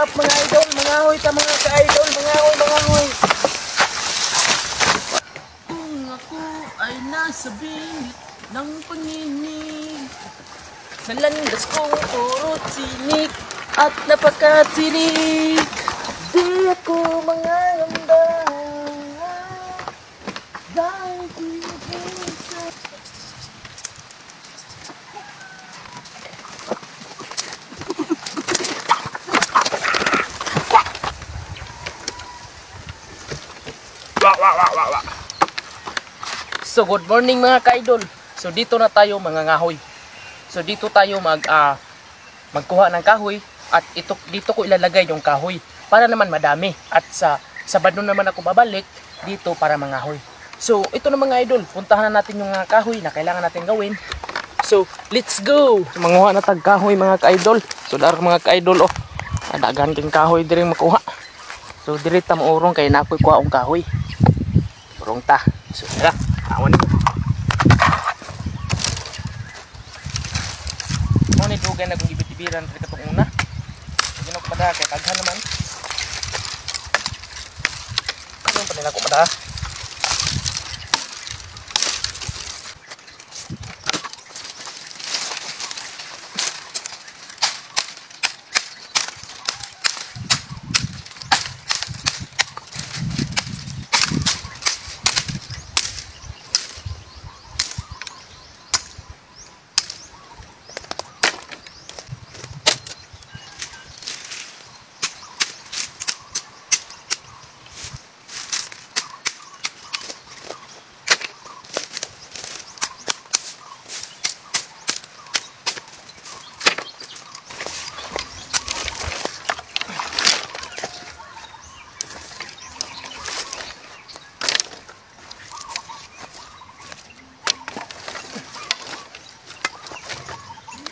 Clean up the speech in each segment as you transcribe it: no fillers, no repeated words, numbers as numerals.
up mga idol? Mga hoy ta mga ka-idol, mga hoy. Kung ako ay nasa bingit ng panginig, sa landas kong puro tinik at napakatinik, di ako mangangamba dahil pinag-isa. So good morning mga ka-idol. So dito na tayo mga ngahoy. So dito tayo magkuha ng kahoy at dito ko ilalagay yung kahoy para naman madami at sa Sabado naman ako babalik dito para mangahoy. So ito na mga idol, puntahan na natin yung kahoy na kailangan natin gawin. So let's go. So, manguha na tag kahoy mga ka-idol. So dar mga ka-idol daghan king kahoy diri makuha. So diri ta maurong kay nakoy kuha og kahoy. Urong ta. So tara, awan ko. Mo ni dugay na kung ibitibiran sa katong una. Ginok pada kay taghan naman. Ano pa din ako pada?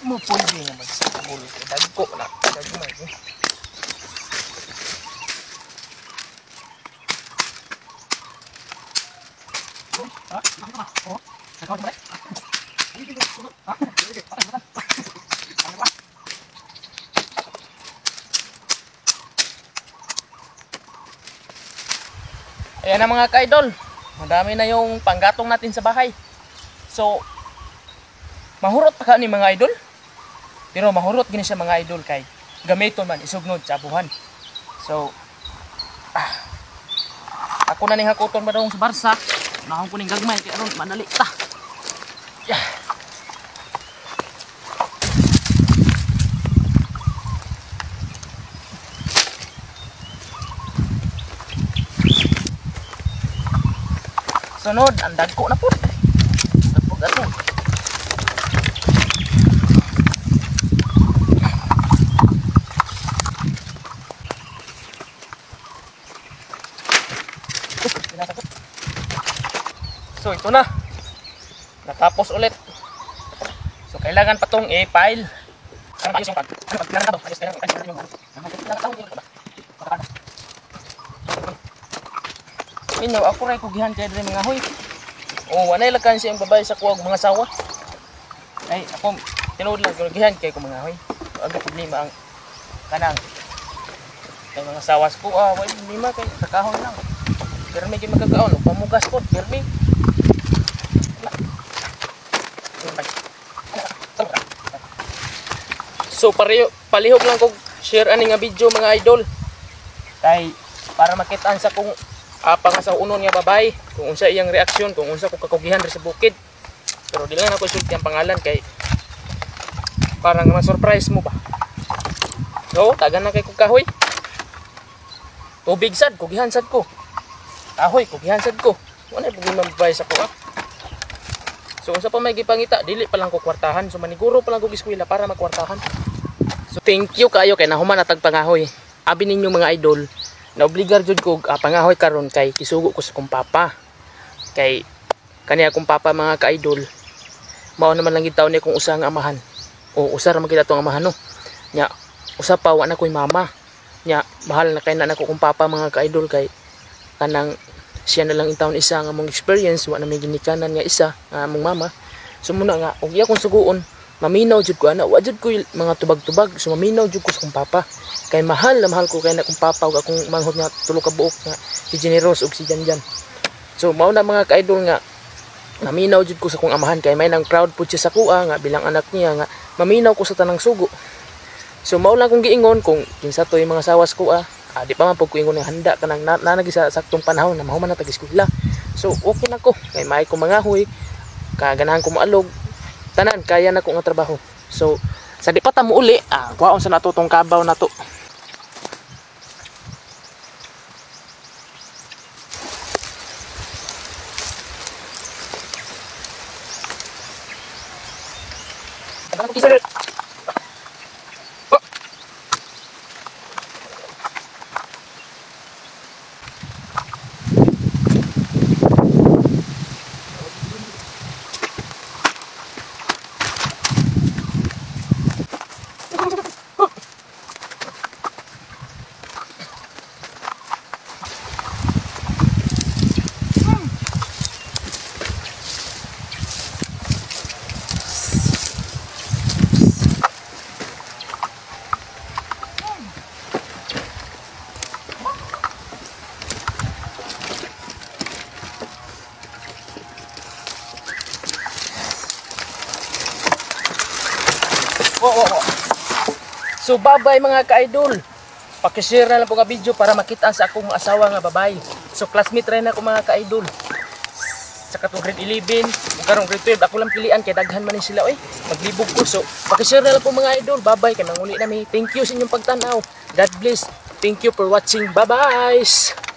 Mo pwede naman sa bulo ko. Dagko na. Dagko na. Ayan na mga ka-idol. Madami na yung panggatong natin sa bahay. So, mahurot pa ka ni mga idol. Pero mahurot gini siya mga idol kay gamiton man isugnod sa abuhan. So ako na ning hakuton ba daw sa barsa. Nahon ko ning gagmay kay aron manali ta. Yeah. Sunod ang dagko na pud. Dagko. So ito na. Natapos ulit. So kailangan pa tong i-file. Para maayos yung Minyo ako ray kugihan kay diri mga hoy. Wanay lakan siya ang babae sa kuwag mga sawa. Ay ako tinuod lang kugihan kay ko mga hoy. Aga problema ang kanang kay mga sawas ko way problema kay kakahon lang. Pero may magkakaon pamugas ko permi. So palihog lang kog share ani nga video mga idol. Kay para makitaan sa kung pangasaunon nga babay, kung unsa iyang reaksyon, kung unsa ko kakugihan sa bukid. Pero dili na ako isulti ang pangalan kay parang ma-surprise mo ba. So, tagan na kay kog kahoy. Tubig sad, kugihan sad ko. Kahoy, kugihan sad ko. Wala problema babay sa ko. So, unsa pa may gipangita, dili pa lang ko kwartahan. So, maniguro pa lang kog eskwela para makwartahan. So, thank you kayo kay nahuman na tag pangahoy. Abi ninyo mga idol, naobligar jud ko pangahoy karon kay kisugo ko sa kong papa. Kay kaniya kong papa mga ka-idol, mao naman lang gitaw ni kung usa nga amahan. O usa ra man kita tong amahan no. Nya usa pa wa na koy mama. Nya mahal na kay na nako kong papa mga ka-idol kay kanang siya na lang intawon isa nga mong experience wa na may ginikanan nga isa nga among mama. So muna nga og iya kong suguon maminaw jud ko ana, wa jud ko mga tubag-tubag, so maminaw jud ko sa akong papa. Kay mahal na mahal ko kay na akong papa ug akong manghod nga tulo ka buok nga si Generous ug si Janjan. So mao na mga ka-idol nga maminaw jud ko sa akong amahan kay may nang proud pud siya sa kuha nga bilang anak niya nga maminaw ko sa tanang sugo. So mao lang kong giingon kung kinsa to yung mga sawas ko di pa man pud ko ingon nga handa kanang nanagi sa saktong panahon na mahuman na tag-eskwela. So okay na ko kay may ko mangahoy, kaganahan ko maalog, tanan kaya na ko nga trabaho. So sa di pa ta mo uli, kuhaon sa nato tong kabaw na to. So bye-bye mga ka-idol. Paki-share na lang po nga video para makita sa akong asawa nga babae. So classmate rin ako mga ka-idol. Sa katong grade 11, karong grade 12 ako lang pilian kay daghan man ni sila maglibog ko. So paki-share na lang po mga idol. Bye-bye kay nanguli nami. Thank you sa inyong pagtanaw. God bless. Thank you for watching. Bye-bye.